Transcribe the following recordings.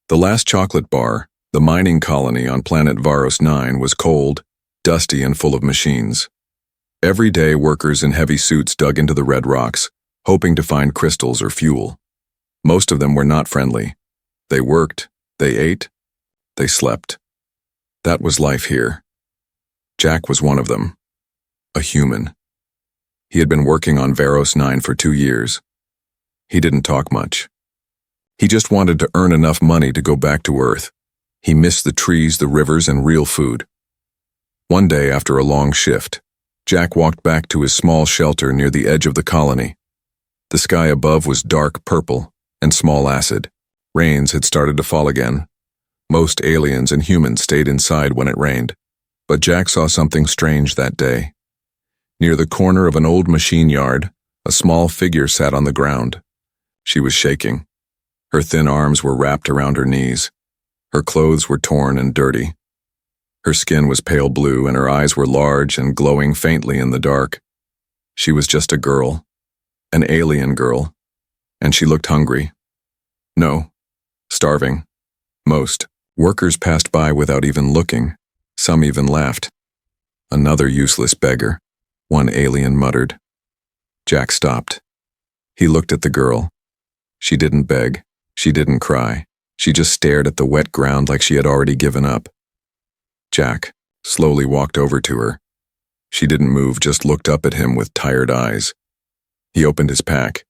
The last chocolate bar, the mining colony on planet Varos 9, was cold, dusty, and full of machines. Every day, workers in heavy suits dug into the red rocks, hoping to find crystals or fuel. Most of them were not friendly. They worked, they ate, they slept. That was life here. Jack was one of them. A human. He had been working on Varos 9 for 2 years. He didn't talk much. He just wanted to earn enough money to go back to Earth. He missed the trees, the rivers, and real food. One day, after a long shift, Jack walked back to his small shelter near the edge of the colony. The sky above was dark purple and small acid. Rains had started to fall again. Most aliens and humans stayed inside when it rained, but Jack saw something strange that day. Near the corner of an old machine yard, a small figure sat on the ground. She was shaking. Her thin arms were wrapped around her knees. Her clothes were torn and dirty. Her skin was pale blue and her eyes were large and glowing faintly in the dark. She was just a girl, an alien girl, and she looked hungry. No, starving. Most workers passed by without even looking. Some even laughed. Another useless beggar, one alien muttered. Jack stopped. He looked at the girl. She didn't beg. She didn't cry. She just stared at the wet ground like she had already given up. Jack slowly walked over to her. She didn't move, just looked up at him with tired eyes. He opened his pack.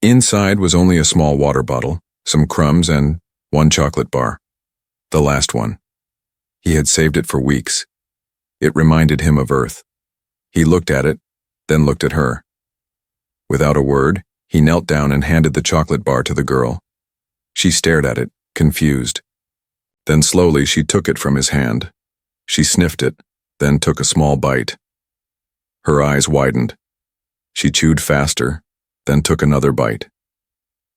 Inside was only a small water bottle, some crumbs, and one chocolate bar. The last one. He had saved it for weeks. It reminded him of Earth. He looked at it, then looked at her. Without a word, he knelt down and handed the chocolate bar to the girl. She stared at it, confused. Then slowly she took it from his hand. She sniffed it, then took a small bite. Her eyes widened. She chewed faster, then took another bite.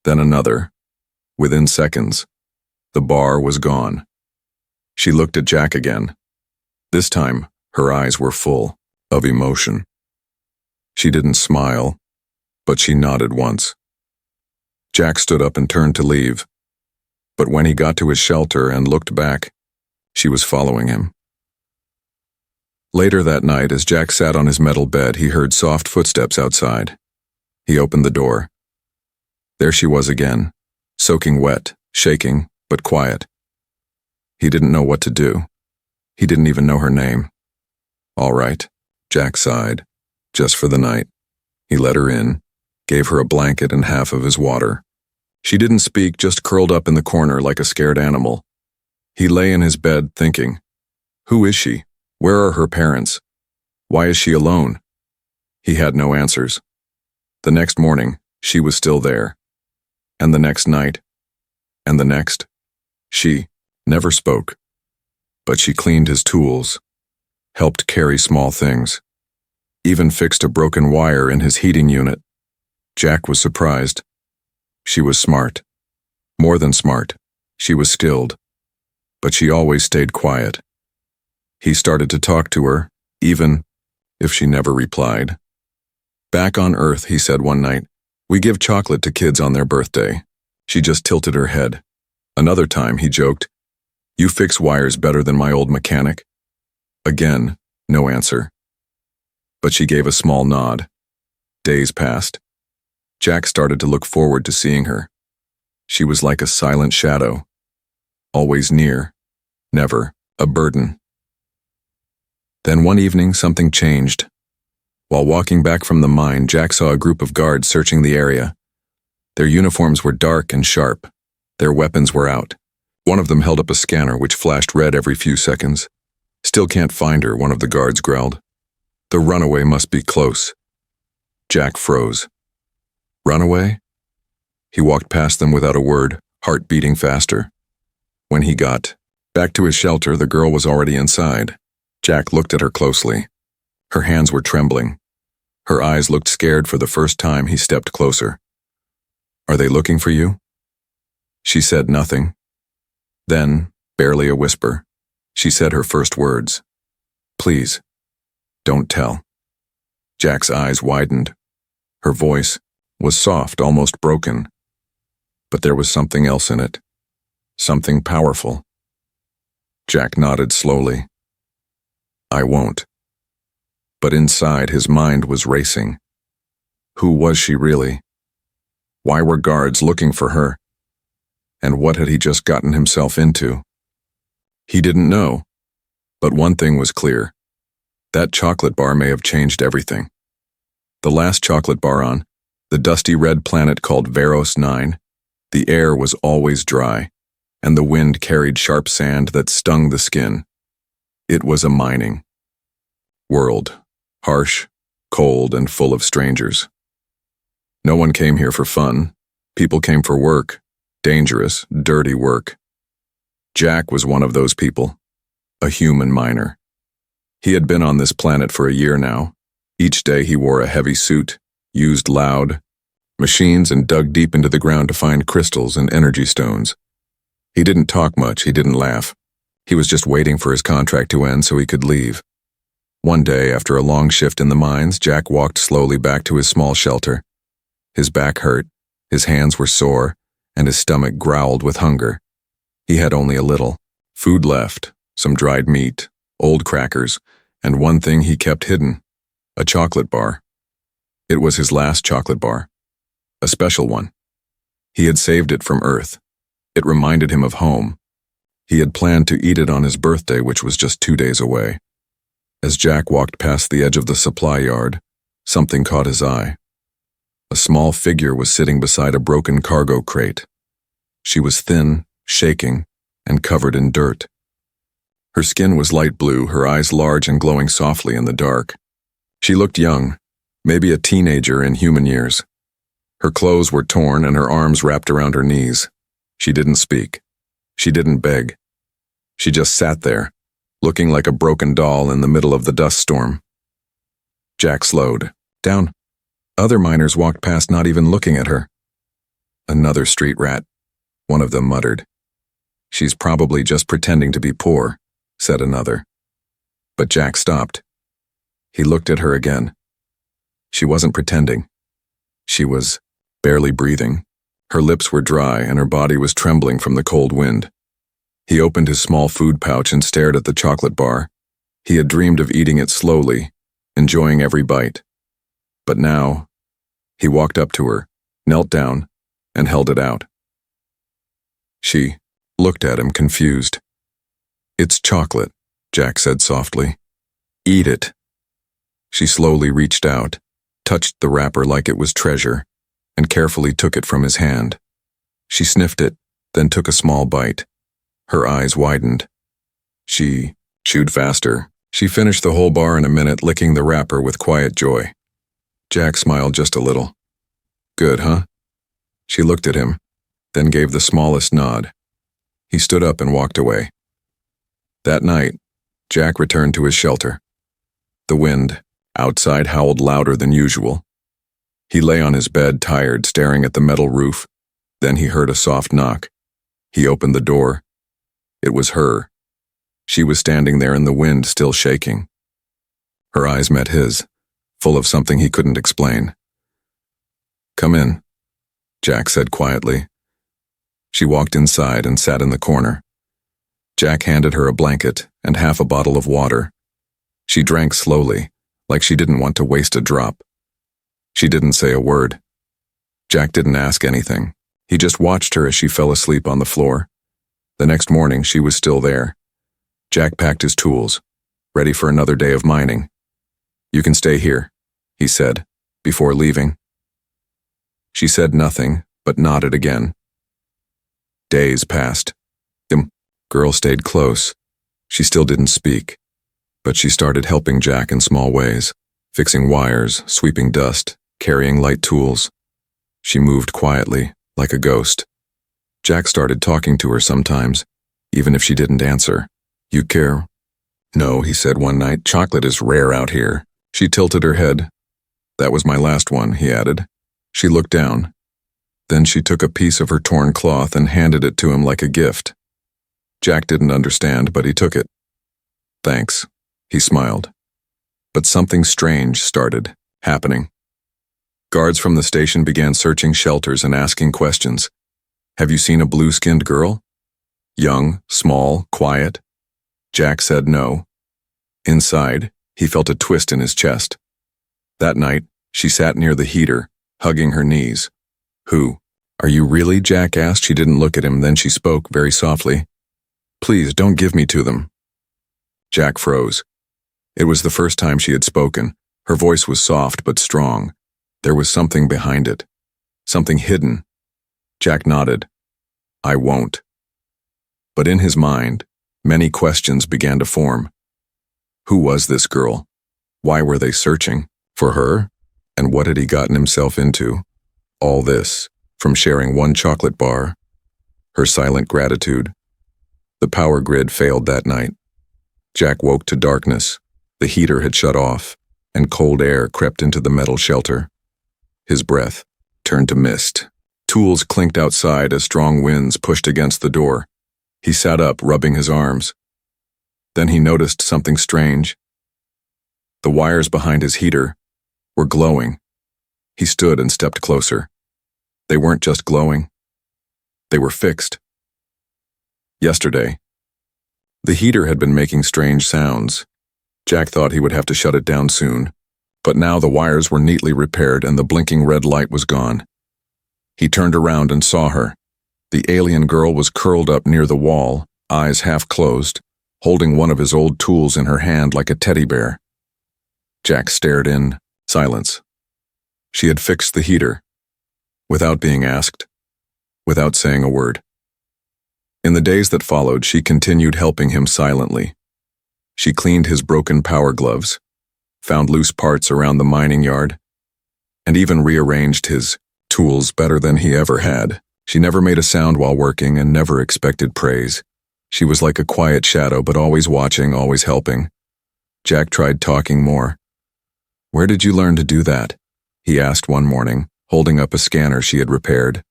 Then another. Within seconds, the bar was gone. She looked at Jack again. This time, her eyes were full of emotion. She didn't smile, but she nodded once. Jack stood up and turned to leave. But when he got to his shelter and looked back, she was following him. Later that night, as Jack sat on his metal bed, he heard soft footsteps outside. He opened the door. There she was again, soaking wet, shaking, but quiet. He didn't know what to do. He didn't even know her name. All right, Jack sighed, just for the night. He let her in, gave her a blanket and half of his water. She didn't speak, just curled up in the corner like a scared animal. He lay in his bed thinking, who is she? Where are her parents? Why is she alone? He had no answers. The next morning, she was still there. And the next night. And the next. She never spoke. But she cleaned his tools, helped carry small things, even fixed a broken wire in his heating unit. Jack was surprised. She was smart. More than smart. She was skilled. But she always stayed quiet. He started to talk to her, even if she never replied. Back on Earth, he said one night, we give chocolate to kids on their birthday. She just tilted her head. Another time, he joked, you fix wires better than my old mechanic. Again, no answer. But she gave a small nod. Days passed. Jack started to look forward to seeing her. She was like a silent shadow, always near, never a burden. Then one evening, something changed. While walking back from the mine, Jack saw a group of guards searching the area. Their uniforms were dark and sharp. Their weapons were out. One of them held up a scanner which flashed red every few seconds. Still can't find her, one of the guards growled. The runaway must be close. Jack froze. Runaway? He walked past them without a word, heart beating faster. When he got back to his shelter, the girl was already inside. Jack looked at her closely. Her hands were trembling. Her eyes looked scared for the first time. He stepped closer. Are they looking for you? She said nothing. Then, barely a whisper, she said her first words. Please, don't tell. Jack's eyes widened. Her voice was soft, almost broken. But there was something else in it. Something powerful. Jack nodded slowly. I won't. But inside, his mind was racing. Who was she really? Why were guards looking for her? And what had he just gotten himself into? He didn't know. But one thing was clear. That chocolate bar may have changed everything. The last chocolate bar on the dusty red planet called Varos 9, the air was always dry, and the wind carried sharp sand that stung the skin. It was a mining world, harsh, cold, and full of strangers. No one came here for fun. People came for work, dangerous, dirty work. Jack was one of those people, a human miner. He had been on this planet for a year now. Each day he wore a heavy suit, used loud machines, and dug deep into the ground to find crystals and energy stones. He didn't talk much, he didn't laugh. He was just waiting for his contract to end so he could leave. One day, after a long shift in the mines, Jack walked slowly back to his small shelter. His back hurt, his hands were sore, and his stomach growled with hunger. He had only a little food left, some dried meat, old crackers, and one thing he kept hidden, a chocolate bar. It was his last chocolate bar, a special one. He had saved it from Earth. It reminded him of home. He had planned to eat it on his birthday, which was just 2 days away. As Jack walked past the edge of the supply yard, something caught his eye. A small figure was sitting beside a broken cargo crate. She was thin, shaking, and covered in dirt. Her skin was light blue, her eyes large and glowing softly in the dark. She looked young, maybe a teenager in human years. Her clothes were torn and her arms wrapped around her knees. She didn't speak. She didn't beg. She just sat there, looking like a broken doll in the middle of the dust storm. Jack slowed down. Other miners walked past, not even looking at her. Another street rat, one of them muttered. She's probably just pretending to be poor, said another. But Jack stopped. He looked at her again. She wasn't pretending. She was barely breathing. Her lips were dry and her body was trembling from the cold wind. He opened his small food pouch and stared at the chocolate bar. He had dreamed of eating it slowly, enjoying every bite. But now, he walked up to her, knelt down, and held it out. She looked at him, confused. It's chocolate, Jack said softly. Eat it. She slowly reached out, touched the wrapper like it was treasure, and carefully took it from his hand. She sniffed it, then took a small bite. Her eyes widened. She chewed faster. She finished the whole bar in a minute, licking the wrapper with quiet joy. Jack smiled just a little. Good, huh? She looked at him, then gave the smallest nod. He stood up and walked away. That night, Jack returned to his shelter. The wind outside howled louder than usual. He lay on his bed, tired, staring at the metal roof. Then he heard a soft knock. He opened the door. It was her. She was standing there in the wind, still shaking. Her eyes met his, full of something he couldn't explain. Come in, Jack said quietly. She walked inside and sat in the corner. Jack handed her a blanket and half a bottle of water. She drank slowly, like she didn't want to waste a drop. She didn't say a word. Jack didn't ask anything. He just watched her as she fell asleep on the floor. The next morning, she was still there. Jack packed his tools, ready for another day of mining. You can stay here, he said, before leaving. She said nothing, but nodded again. Days passed. The girl stayed close. She still didn't speak, but she started helping Jack in small ways, fixing wires, sweeping dust, carrying light tools. She moved quietly, like a ghost. Jack started talking to her sometimes, even if she didn't answer. You care? No, he said one night. Chocolate is rare out here. She tilted her head. That was my last one, he added. She looked down. Then she took a piece of her torn cloth and handed it to him like a gift. Jack didn't understand, but he took it. Thanks, he smiled. But something strange started happening. Guards from the station began searching shelters and asking questions. Have you seen a blue-skinned girl? Young, small, quiet? Jack said no. Inside, he felt a twist in his chest. That night, she sat near the heater, hugging her knees. Who? Are you really? Jack asked. She didn't look at him, then she spoke very softly. Please, don't give me to them. Jack froze. It was the first time she had spoken. Her voice was soft but strong. There was something behind it. Something hidden. Jack nodded. I won't. But in his mind, many questions began to form. Who was this girl? Why were they searching? For her? And what had he gotten himself into? All this, from sharing one chocolate bar. Her silent gratitude. The power grid failed that night. Jack woke to darkness. The heater had shut off, and cold air crept into the metal shelter. His breath turned to mist. Tools clinked outside as strong winds pushed against the door. He sat up, rubbing his arms. Then he noticed something strange. The wires behind his heater were glowing. He stood and stepped closer. They weren't just glowing. They were fixed. Yesterday, the heater had been making strange sounds. Jack thought he would have to shut it down soon, but now the wires were neatly repaired and the blinking red light was gone. He turned around and saw her. The alien girl was curled up near the wall, eyes half closed, holding one of his old tools in her hand like a teddy bear. Jack stared in silence. She had fixed the heater, without being asked, without saying a word. In the days that followed, she continued helping him silently. She cleaned his broken power gloves, found loose parts around the mining yard, and even rearranged his tools better than he ever had. She never made a sound while working and never expected praise. She was like a quiet shadow, but always watching, always helping. Jack tried talking more. Where did you learn to do that? He asked one morning, holding up a scanner she had repaired.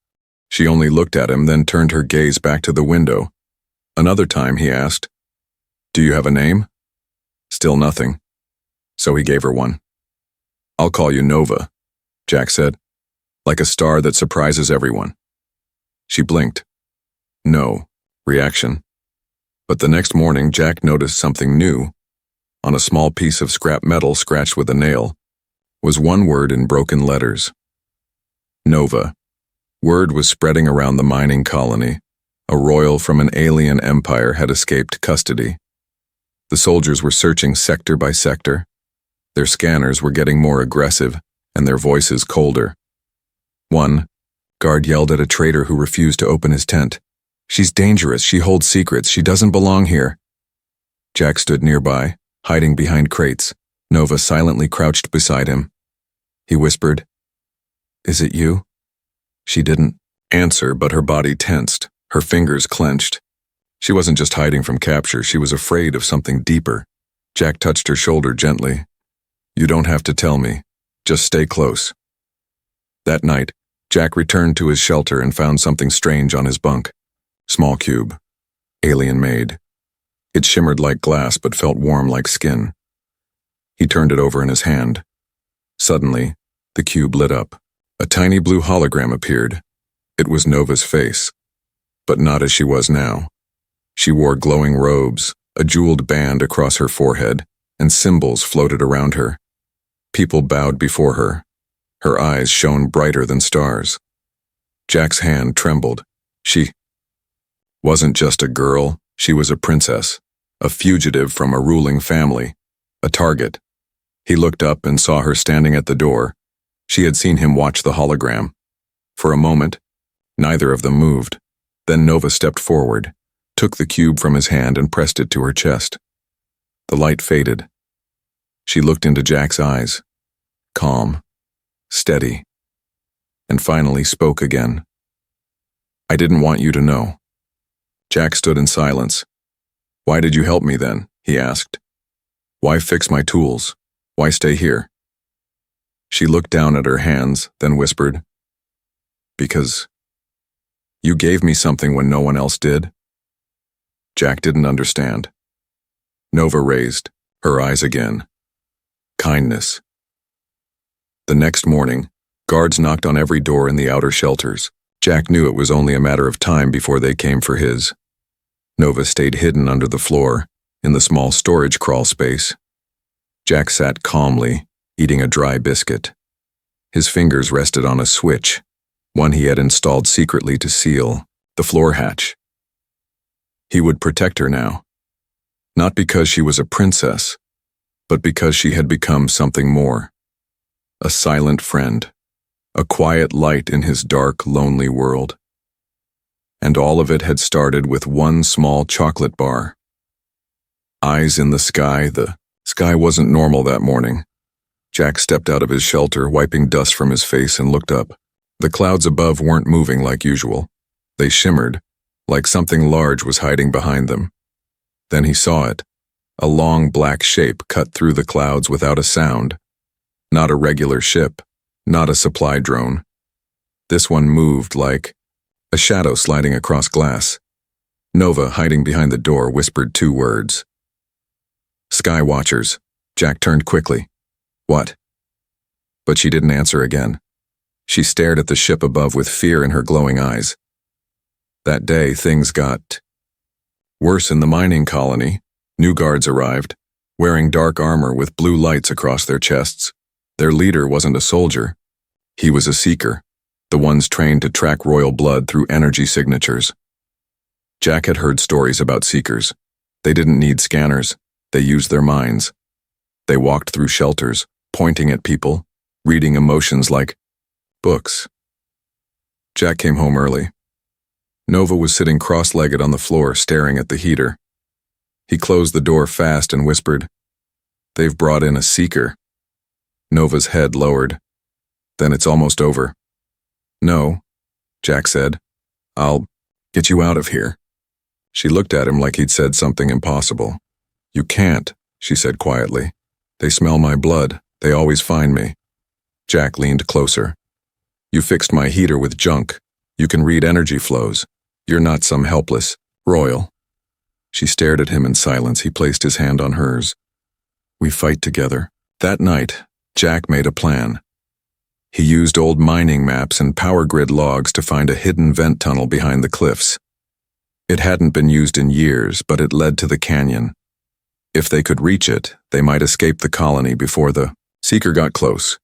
She only looked at him, then turned her gaze back to the window. Another time he asked, Do you have a name? Still nothing. So he gave her one. I'll call you Nova, Jack said, like a star that surprises everyone. She blinked. No reaction. But the next morning, Jack noticed something new. On a small piece of scrap metal scratched with a nail was one word in broken letters. Nova. Word was spreading around the mining colony. A royal from an alien empire had escaped custody. The soldiers were searching sector by sector. Their scanners were getting more aggressive and their voices colder. One guard yelled at a trader who refused to open his tent. She's dangerous. She holds secrets. She doesn't belong here. Jack stood nearby, hiding behind crates. Nova silently crouched beside him. He whispered, Is it you? She didn't answer, but her body tensed, her fingers clenched. She wasn't just hiding from capture, she was afraid of something deeper. Jack touched her shoulder gently. You don't have to tell me. Just stay close. That night, Jack returned to his shelter and found something strange on his bunk. Small cube. Alien-made. It shimmered like glass but felt warm like skin. He turned it over in his hand. Suddenly, the cube lit up. A tiny blue hologram appeared. It was Nova's face, but not as she was now. She wore glowing robes, a jeweled band across her forehead, and symbols floated around her. People bowed before her. Her eyes shone brighter than stars. Jack's hand trembled. She wasn't just a girl, she was a princess, a fugitive from a ruling family, a target. He looked up and saw her standing at the door. She had seen him watch the hologram. For a moment, neither of them moved. Then Nova stepped forward, took the cube from his hand and pressed it to her chest. The light faded. She looked into Jack's eyes, calm, steady, and finally spoke again. I didn't want you to know. Jack stood in silence. Why did you help me then? He asked. Why fix my tools? Why stay here? She looked down at her hands, then whispered, Because you gave me something when no one else did. Jack didn't understand. Nova raised her eyes again. Kindness. The next morning, guards knocked on every door in the outer shelters. Jack knew it was only a matter of time before they came for his. Nova stayed hidden under the floor, in the small storage crawl space. Jack sat calmly, eating a dry biscuit. His fingers rested on a switch, one he had installed secretly to seal the floor hatch. He would protect her now. Not because she was a princess, but because she had become something more. A silent friend, a quiet light in his dark, lonely world. And all of it had started with one small chocolate bar. Eyes in the sky. The sky wasn't normal that morning. Jack stepped out of his shelter, wiping dust from his face, and looked up. The clouds above weren't moving like usual. They shimmered, like something large was hiding behind them. Then he saw it, a long black shape cut through the clouds without a sound. Not a regular ship, not a supply drone. This one moved like a shadow sliding across glass. Nova, hiding behind the door, whispered 2 words. "Sky Watchers." Jack turned quickly. "What?" But she didn't answer again. She stared at the ship above with fear in her glowing eyes. That day, things got worse in the mining colony. New guards arrived, wearing dark armor with blue lights across their chests. Their leader wasn't a soldier. He was a seeker, the ones trained to track royal blood through energy signatures. Jack had heard stories about seekers. They didn't need scanners. They used their minds. They walked through shelters, pointing at people, reading emotions like books. Jack came home early. Nova was sitting cross-legged on the floor, staring at the heater. He closed the door fast and whispered, "They've brought in a seeker." Nova's head lowered. "Then it's almost over." "No," Jack said. "I'll get you out of here." She looked at him like he'd said something impossible. "You can't," she said quietly. "They smell my blood. They always find me." Jack leaned closer. "You fixed my heater with junk. You can read energy flows. You're not some helpless royal." She stared at him in silence. He placed his hand on hers. "We fight together." That night, Jack made a plan. He used old mining maps and power grid logs to find a hidden vent tunnel behind the cliffs. It hadn't been used in years, but it led to the canyon. If they could reach it, they might escape the colony before the seeker got close.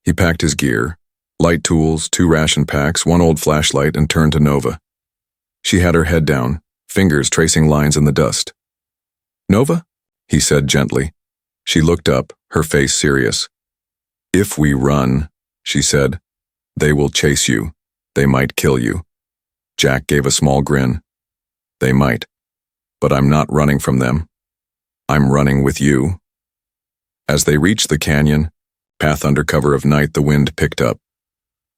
He packed his gear, light tools, 2 ration packs, 1 old flashlight, and turned to Nova. She had her head down, fingers tracing lines in the dust. "Nova?" he said gently. She looked up, her face serious. "If we run," she said, "they will chase you. They might kill you." Jack gave a small grin. "They might. But I'm not running from them. I'm running with you." As they reached the canyon, path under cover of night, the wind picked up.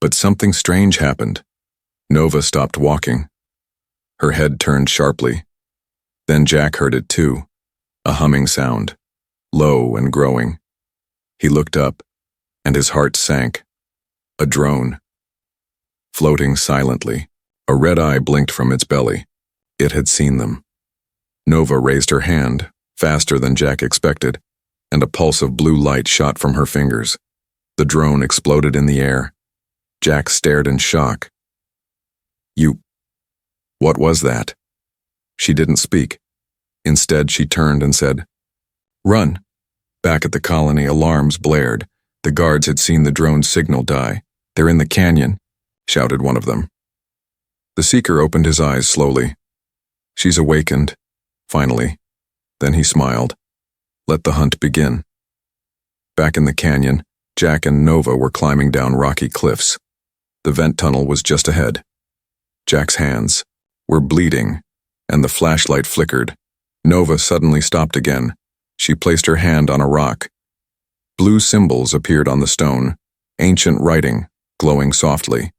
But something strange happened. Nova stopped walking. Her head turned sharply. Then Jack heard it too, a humming sound, low and growing. He looked up, and his heart sank. A drone. Floating silently, a red eye blinked from its belly. It had seen them. Nova raised her hand, faster than Jack expected, and a pulse of blue light shot from her fingers. The drone exploded in the air. Jack stared in shock. What was that?" She didn't speak. Instead, she turned and said, "Run." Back at the colony, alarms blared. The guards had seen the drone's signal die. "They're in the canyon," shouted one of them. The seeker opened his eyes slowly. "She's awakened," finally. Then he smiled. "Let the hunt begin." Back in the canyon, Jack and Nova were climbing down rocky cliffs. The vent tunnel was just ahead. Jack's hands were bleeding, and the flashlight flickered. Nova suddenly stopped again. She placed her hand on a rock. Blue symbols appeared on the stone, ancient writing, glowing softly.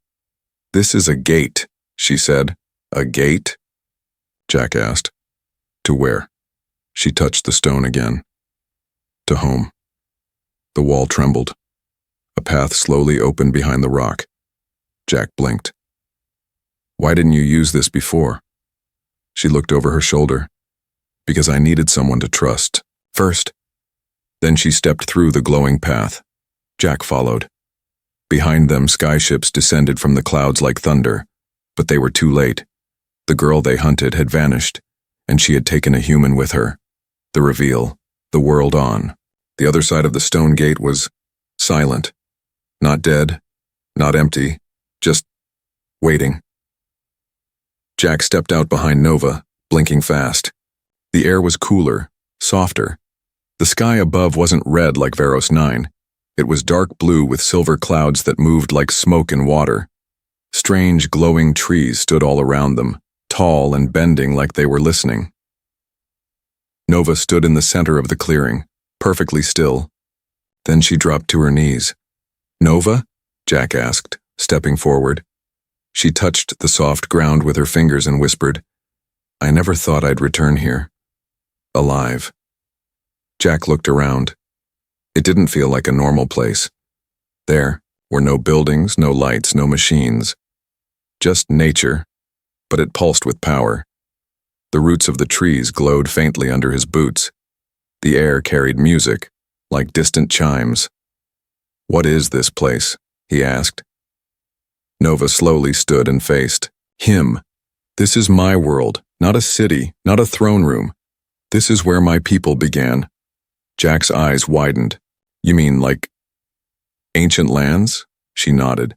"This is a gate," she said. "A gate?" Jack asked. "To where?" She touched the stone again. "To home." The wall trembled. A path slowly opened behind the rock. Jack blinked. "Why didn't you use this before?" She looked over her shoulder. "Because I needed someone to trust first." Then she stepped through the glowing path. Jack followed. Behind them, skyships descended from the clouds like thunder, but they were too late. The girl they hunted had vanished, and she had taken a human with her. The reveal, the world on. The other side of the stone gate was silent. Not dead, not empty, just waiting. Jack stepped out behind Nova, blinking fast. The air was cooler, softer. The sky above wasn't red like Varos 9. It was dark blue with silver clouds that moved like smoke in water. Strange, glowing trees stood all around them, tall and bending like they were listening. Nova stood in the center of the clearing, perfectly still. Then she dropped to her knees. "Nova?" Jack asked, stepping forward. She touched the soft ground with her fingers and whispered, "I never thought I'd return here. Alive." Jack looked around. It didn't feel like a normal place. There were no buildings, no lights, no machines. Just nature, but it pulsed with power. The roots of the trees glowed faintly under his boots. The air carried music, like distant chimes. "What is this place?" he asked. Nova slowly stood and faced him. "This is my world, not a city, not a throne room. This is where my people began." Jack's eyes widened. "You mean like ancient lands?" She nodded.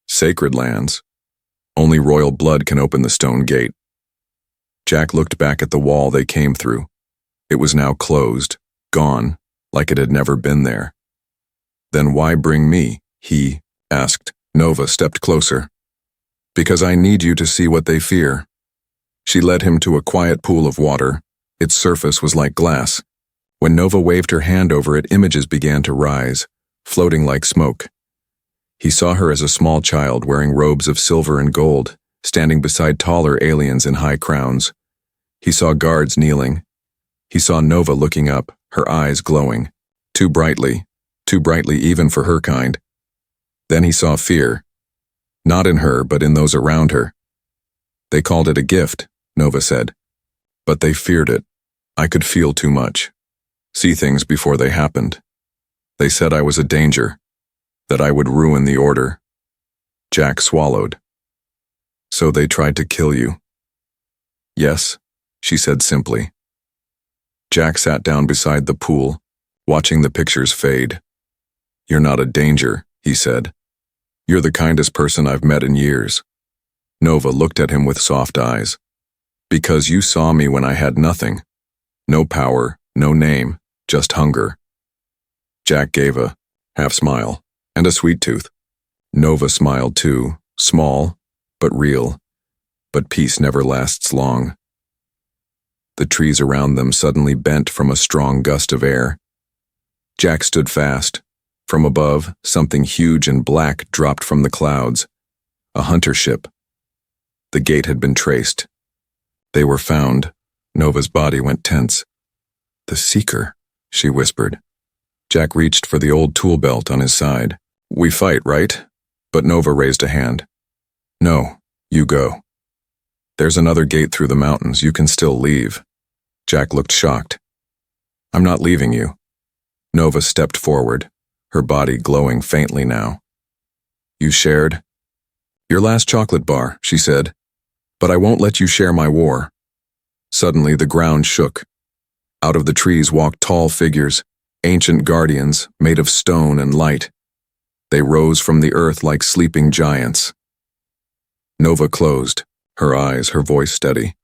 "Sacred lands. Only royal blood can open the stone gate." Jack looked back at the wall they came through. It was now closed, gone, like it had never been there. "Then why bring me?" he asked. Nova stepped closer. "Because I need you to see what they fear." She led him to a quiet pool of water. Its surface was like glass. When Nova waved her hand over it, images began to rise, floating like smoke. He saw her as a small child wearing robes of silver and gold, standing beside taller aliens in high crowns. He saw guards kneeling. He saw Nova looking up, her eyes glowing, too brightly even for her kind. Then he saw fear, not in her but in those around her. "They called it a gift," Nova said, "but they feared it. I could feel too much, see things before they happened. They said I was a danger, that I would ruin the order." Jack swallowed. "So they tried to kill you?" "Yes," she said simply. Jack sat down beside the pool, watching the pictures fade. "You're not a danger," he said. "You're the kindest person I've met in years." Nova looked at him with soft eyes. "Because you saw me when I had nothing. No power, no name, just hunger." Jack gave a half smile and a sweet tooth. Nova smiled too, small, but real. But peace never lasts long. The trees around them suddenly bent from a strong gust of air. Jack stood fast. From above, something huge and black dropped from the clouds. A hunter ship. The gate had been traced. They were found. Nova's body went tense. "The Seeker," she whispered. Jack reached for the old tool belt on his side. "We fight, right?" But Nova raised a hand. "No, you go. There's another gate through the mountains. You can still leave." Jack looked shocked. "I'm not leaving you." Nova stepped forward, her body glowing faintly now. "You shared?" "Your last chocolate bar," she said. "But I won't let you share my war." Suddenly the ground shook. Out of the trees walked tall figures, ancient guardians made of stone and light. They rose from the earth like sleeping giants. Nova closed, her eyes, her voice steady.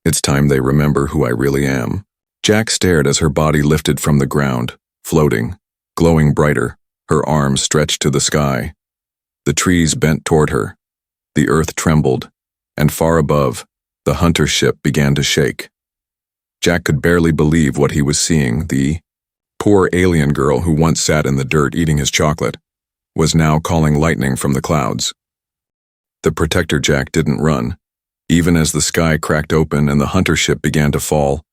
"It's time they remember who I really am." Jack stared as her body lifted from the ground, floating, glowing brighter, her arms stretched to the sky. The trees bent toward her. The earth trembled, and far above, the hunter ship began to shake. Jack could barely believe what he was seeing. The poor alien girl who once sat in the dirt eating his chocolate was now calling lightning from the clouds. The protector Jack didn't run. Even as the sky cracked open and the hunter ship began to fall,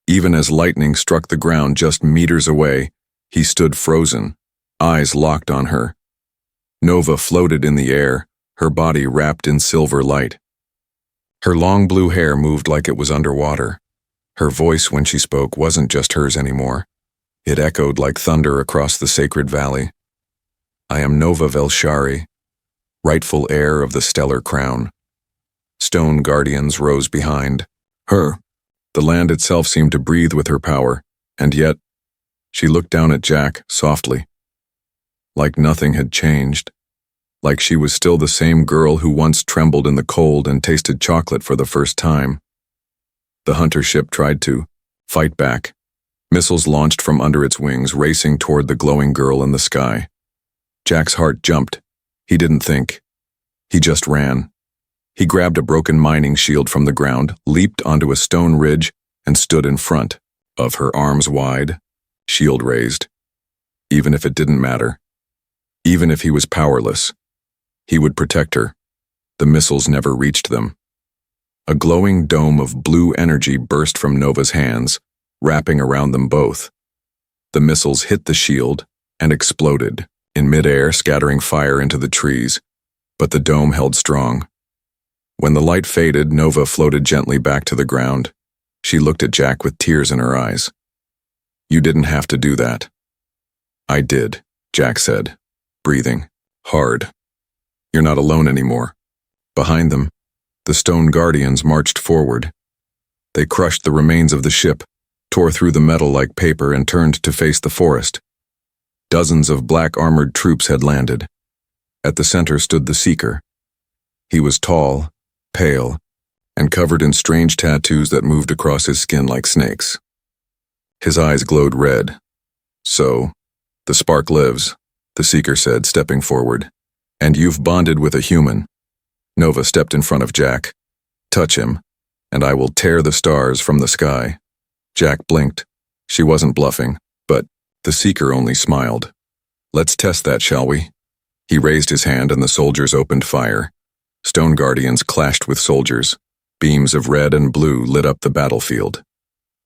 even as lightning struck the ground just meters away, he stood frozen, eyes locked on her. Nova floated in the air, her body wrapped in silver light. Her long blue hair moved like it was underwater. Her voice when she spoke wasn't just hers anymore. It echoed like thunder across the sacred valley. "I am Nova Velshari, rightful heir of the stellar crown." Stone guardians rose behind, Her. The land itself seemed to breathe with her power, and yet, she looked down at Jack softly. Like nothing had changed. Like she was still the same girl who once trembled in the cold and tasted chocolate for the first time. The hunter ship tried to fight back. Missiles launched from under its wings, racing toward the glowing girl in the sky. Jack's heart jumped. He didn't think. He just ran. He grabbed a broken mining shield from the ground, leaped onto a stone ridge, and stood in front of her, arms wide, shield raised. Even if it didn't matter. Even if he was powerless. He would protect her. The missiles never reached them. A glowing dome of blue energy burst from Nova's hands, wrapping around them both. The missiles hit the shield and exploded, in midair, scattering fire into the trees, but the dome held strong. When the light faded, Nova floated gently back to the ground. She looked at Jack with tears in her eyes. "You didn't have to do that." "I did," Jack said, breathing hard. "You're not alone anymore." Behind them, the stone guardians marched forward. They crushed the remains of the ship, tore through the metal like paper, and turned to face the forest. Dozens of black-armored troops had landed. At the center stood the Seeker. He was tall, pale, and covered in strange tattoos that moved across his skin like snakes. His eyes glowed red. "So, the spark lives," the Seeker said, stepping forward. "And you've bonded with a human." Nova stepped in front of Jack. "Touch him, and I will tear the stars from the sky." Jack blinked. She wasn't bluffing, but the Seeker only smiled. "Let's test that, shall we?" He raised his hand and the soldiers opened fire. Stone guardians clashed with soldiers. Beams of red and blue lit up the battlefield.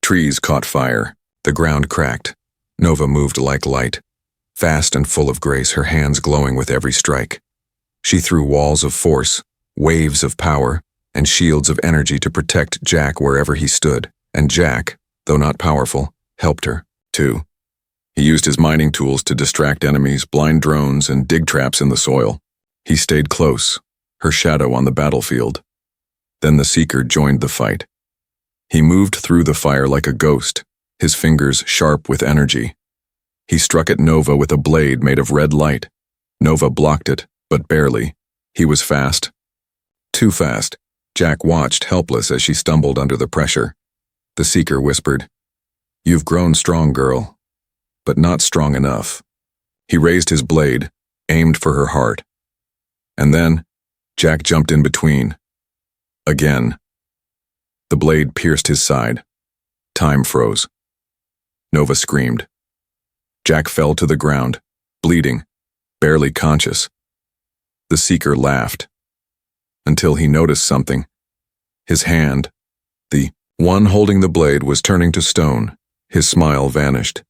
Trees caught fire. The ground cracked. Nova moved like light, fast and full of grace, her hands glowing with every strike. She threw walls of force, waves of power, and shields of energy to protect Jack wherever he stood. And Jack, though not powerful, helped her, too. He used his mining tools to distract enemies, blind drones, and dig traps in the soil. He stayed close, her shadow on the battlefield. Then the Seeker joined the fight. He moved through the fire like a ghost, his fingers sharp with energy. He struck at Nova with a blade made of red light. Nova blocked it, but barely. He was fast. Too fast. Jack watched, helpless, as she stumbled under the pressure. The Seeker whispered, "You've grown strong, girl, but not strong enough." He raised his blade, aimed for her heart. And then, Jack jumped in between. Again. The blade pierced his side. Time froze. Nova screamed. Jack fell to the ground, bleeding, barely conscious. The Seeker laughed. Until he noticed something. His hand, the one holding the blade, was turning to stone. His smile vanished.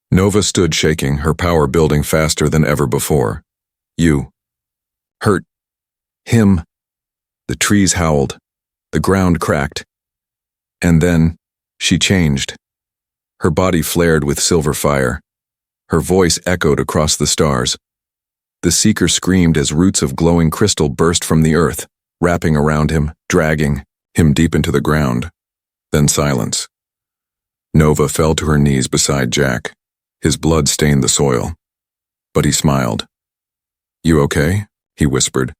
Nova stood shaking, her power building faster than ever before. "You hurt him." The trees howled. The ground cracked. And then she changed. Her body flared with silver fire. Her voice echoed across the stars. The Seeker screamed as roots of glowing crystal burst from the earth, wrapping around him, dragging him deep into the ground. Then silence. Nova fell to her knees beside Jack. His blood stained the soil. But he smiled. "You okay?" he whispered.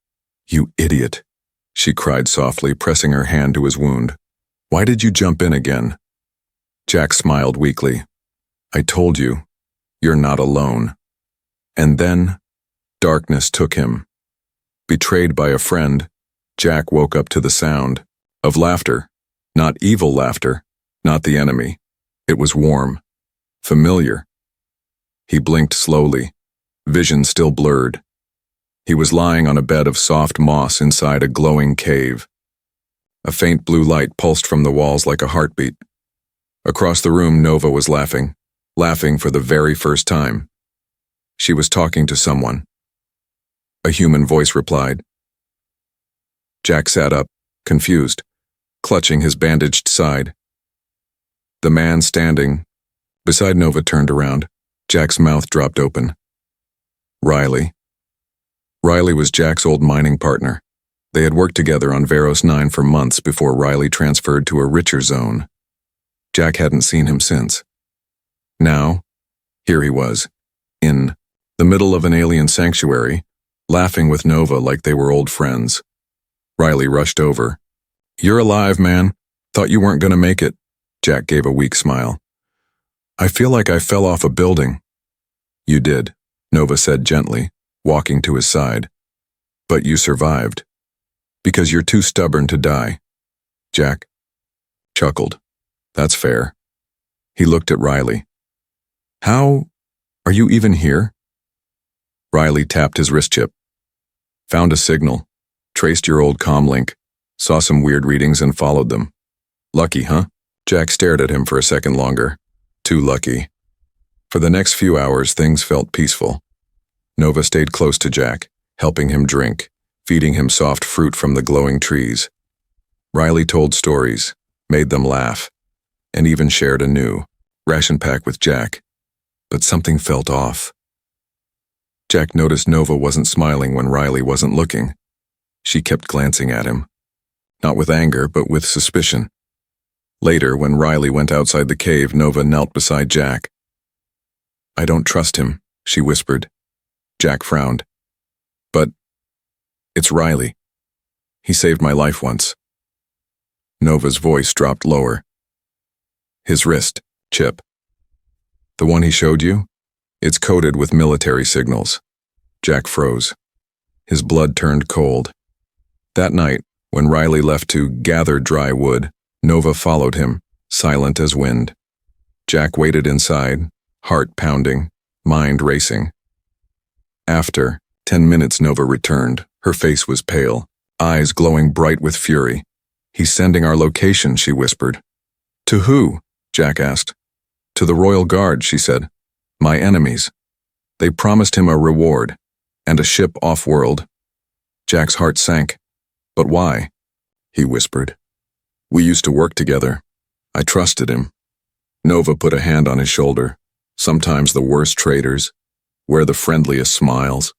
"You idiot," she cried softly, pressing her hand to his wound. "Why did you jump in again?" Jack smiled weakly. "I told you, you're not alone." And then, darkness took him. Betrayed by a friend, Jack woke up to the sound of laughter. Not evil laughter, not the enemy. It was warm, familiar. He blinked slowly, vision still blurred. He was lying on a bed of soft moss inside a glowing cave. A faint blue light pulsed from the walls like a heartbeat. Across the room, Nova was laughing for the very first time. She was talking to someone. A human voice replied. Jack sat up, confused, clutching his bandaged side. The man standing beside Nova turned around. Jack's mouth dropped open. Riley. Riley was Jack's old mining partner. They had worked together on Varos 9 for months before Riley transferred to a richer zone. Jack hadn't seen him since. Now, here he was, in the middle of an alien sanctuary, laughing with Nova like they were old friends. Riley rushed over. "You're alive, man. Thought you weren't going to make it." Jack gave a weak smile. "I feel like I fell off a building." "You did," Nova said gently, walking to his side. "But you survived. Because you're too stubborn to die." Jack chuckled. "That's fair." He looked at Riley. "How are you even here?" Riley tapped his wrist chip. "Found a signal, traced your old comm link, saw some weird readings and followed them." "Lucky, huh?" Jack stared at him for a second longer. "Too lucky." For the next few hours, things felt peaceful. Nova stayed close to Jack, helping him drink, feeding him soft fruit from the glowing trees. Riley told stories, made them laugh, and even shared a new ration pack with Jack. But something felt off. Jack noticed Nova wasn't smiling when Riley wasn't looking. She kept glancing at him. Not with anger, but with suspicion. Later, when Riley went outside the cave, Nova knelt beside Jack. "I don't trust him," she whispered. Jack frowned. "But it's Riley. He saved my life once." Nova's voice dropped lower. "His wrist, chip. The one he showed you? It's coded with military signals." Jack froze. His blood turned cold. That night, when Riley left to gather dry wood, Nova followed him, silent as wind. Jack waited inside, heart pounding, mind racing. After 10 minutes, Nova returned. Her face was pale, eyes glowing bright with fury. "He's sending our location," she whispered. "To who?" Jack asked. "To the Royal Guard," she said. "My enemies. They promised him a reward, and a ship off-world." Jack's heart sank. "But why?" He whispered. "We used to work together. I trusted him." Nova put a hand on his shoulder. "Sometimes the worst traitors wear the friendliest smiles."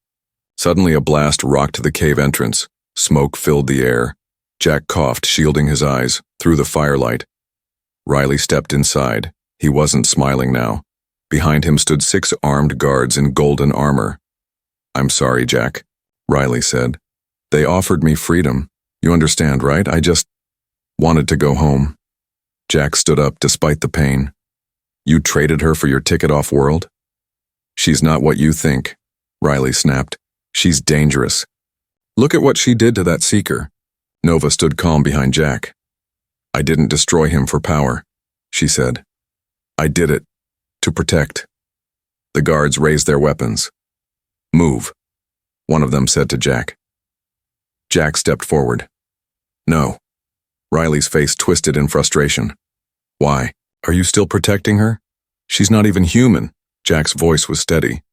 Suddenly a blast rocked the cave entrance. Smoke filled the air. Jack coughed, shielding his eyes, through the firelight. Riley stepped inside. He wasn't smiling now. Behind him stood 6 armed guards in golden armor. "I'm sorry, Jack," Riley said. "They offered me freedom. You understand, right? I just wanted to go home." Jack stood up despite the pain. "You traded her for your ticket off-world?" "She's not what you think," Riley snapped. "She's dangerous. Look at what she did to that seeker." Nova stood calm behind Jack. "I didn't destroy him for power," she said. "I did it to protect." The guards raised their weapons. "Move," one of them said to Jack. Jack stepped forward. "No." Riley's face twisted in frustration. "Why? Are you still protecting her? She's not even human." Jack's voice was steady.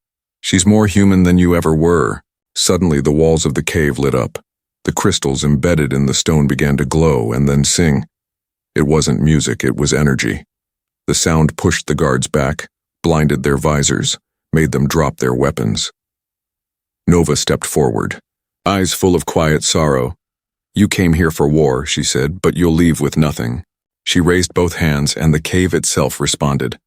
"She's more human than you ever were." Suddenly the walls of the cave lit up. The crystals embedded in the stone began to glow and then sing. It wasn't music, it was energy. The sound pushed the guards back, blinded their visors, made them drop their weapons. Nova stepped forward, eyes full of quiet sorrow. "You came here for war," she said, "but you'll leave with nothing." She raised both hands and the cave itself responded.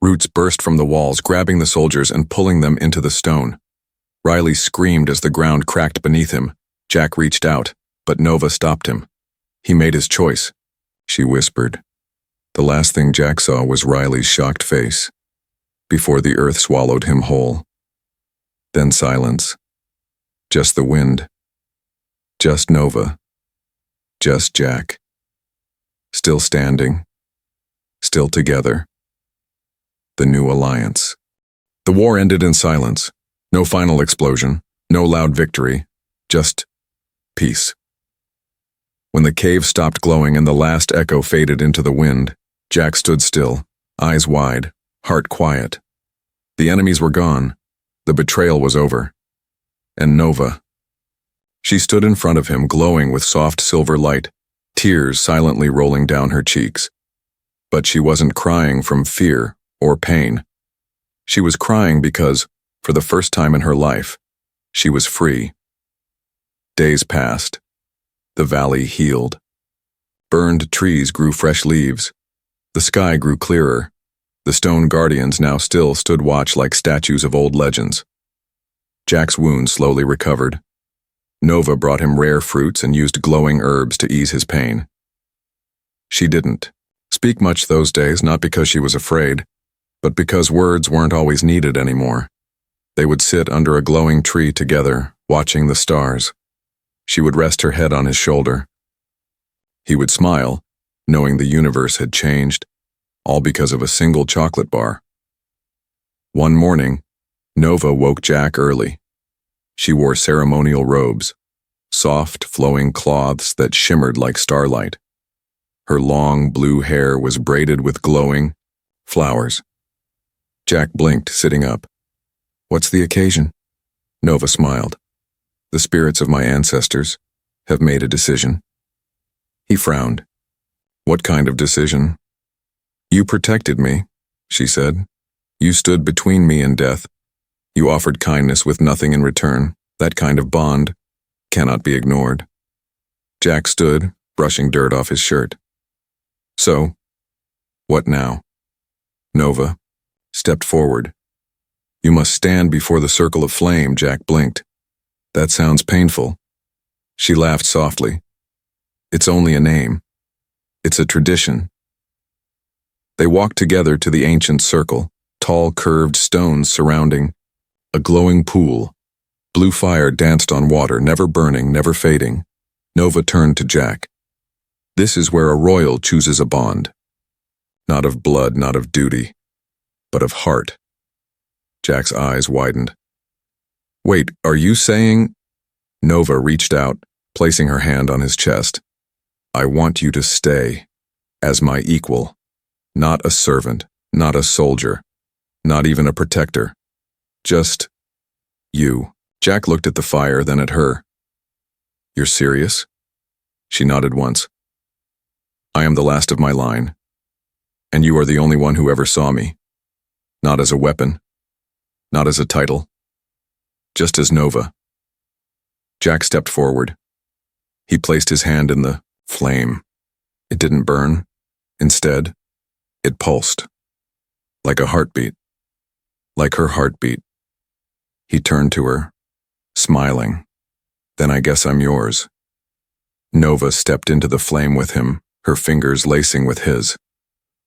Roots burst from the walls, grabbing the soldiers and pulling them into the stone. Riley screamed as the ground cracked beneath him. Jack reached out, but Nova stopped him. "He made his choice," she whispered. The last thing Jack saw was Riley's shocked face, before the earth swallowed him whole. Then silence. Just the wind. Just Nova. Just Jack. Still standing. Still together. The new alliance. The war ended in silence. No final explosion. No loud victory. Just peace. When the cave stopped glowing and the last echo faded into the wind, Jack stood still, eyes wide, heart quiet. The enemies were gone. The betrayal was over. And Nova. She stood in front of him, glowing with soft silver light, tears silently rolling down her cheeks. But she wasn't crying from fear or pain. She was crying because, for the first time in her life, she was free. Days passed. The valley healed. Burned trees grew fresh leaves. The sky grew clearer. The stone guardians now still stood watch like statues of old legends. Jack's wound slowly recovered. Nova brought him rare fruits and used glowing herbs to ease his pain. She didn't speak much those days, not because she was afraid, but because words weren't always needed anymore. They would sit under a glowing tree together, watching the stars. She would rest her head on his shoulder. He would smile, knowing the universe had changed, all because of a single chocolate bar. One morning, Nova woke Jack early. She wore ceremonial robes, soft, flowing cloths that shimmered like starlight. Her long, blue hair was braided with glowing flowers. Jack blinked, sitting up. "What's the occasion?" Nova smiled. "The spirits of my ancestors have made a decision." He frowned. "What kind of decision?" "You protected me," she said. "You stood between me and death. You offered kindness with nothing in return. That kind of bond cannot be ignored." Jack stood, brushing dirt off his shirt. "So, what now?" Nova stepped forward. "You must stand before the circle of flame," Jack blinked. "That sounds painful." She laughed softly. "It's only a name. It's a tradition." They walked together to the ancient circle, tall curved stones surrounding a glowing pool. Blue fire danced on water, never burning, never fading. Nova turned to Jack. "This is where a royal chooses a bond. Not of blood, not of duty, but of heart." Jack's eyes widened. "Wait, are you saying—" Nova reached out, placing her hand on his chest. "I want you to stay, as my equal. Not a servant, not a soldier, not even a protector. Just you." Jack looked at the fire, then at her. "You're serious?" She nodded once. "I am the last of my line, and you are the only one who ever saw me. Not as a weapon, not as a title, just as Nova." Jack stepped forward. He placed his hand in the flame. It didn't burn. Instead, it pulsed. Like a heartbeat. Like her heartbeat. He turned to her, smiling. "Then I guess I'm yours." Nova stepped into the flame with him, her fingers lacing with his.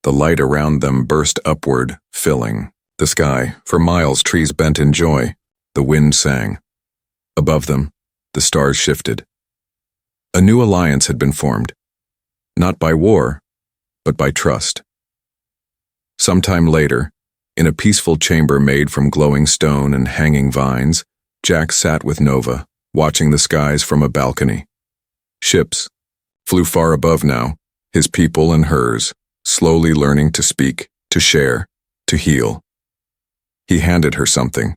The light around them burst upward, filling the sky. For miles, trees bent in joy. The wind sang. Above them, the stars shifted. A new alliance had been formed. Not by war, but by trust. Sometime later, in a peaceful chamber made from glowing stone and hanging vines, Jack sat with Nova, watching the skies from a balcony. Ships flew far above now, his people and hers, slowly learning to speak, to share, to heal. He handed her something.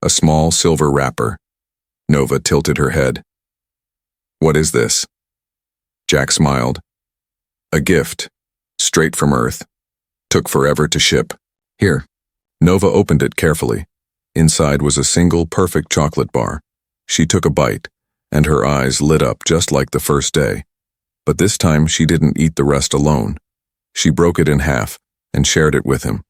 A small silver wrapper. Nova tilted her head. "What is this?" Jack smiled. "A gift, straight from Earth. Took forever to ship. Here." Nova opened it carefully. Inside was a single perfect chocolate bar. She took a bite, and her eyes lit up just like the first day. But this time she didn't eat the rest alone. She broke it in half and shared it with him.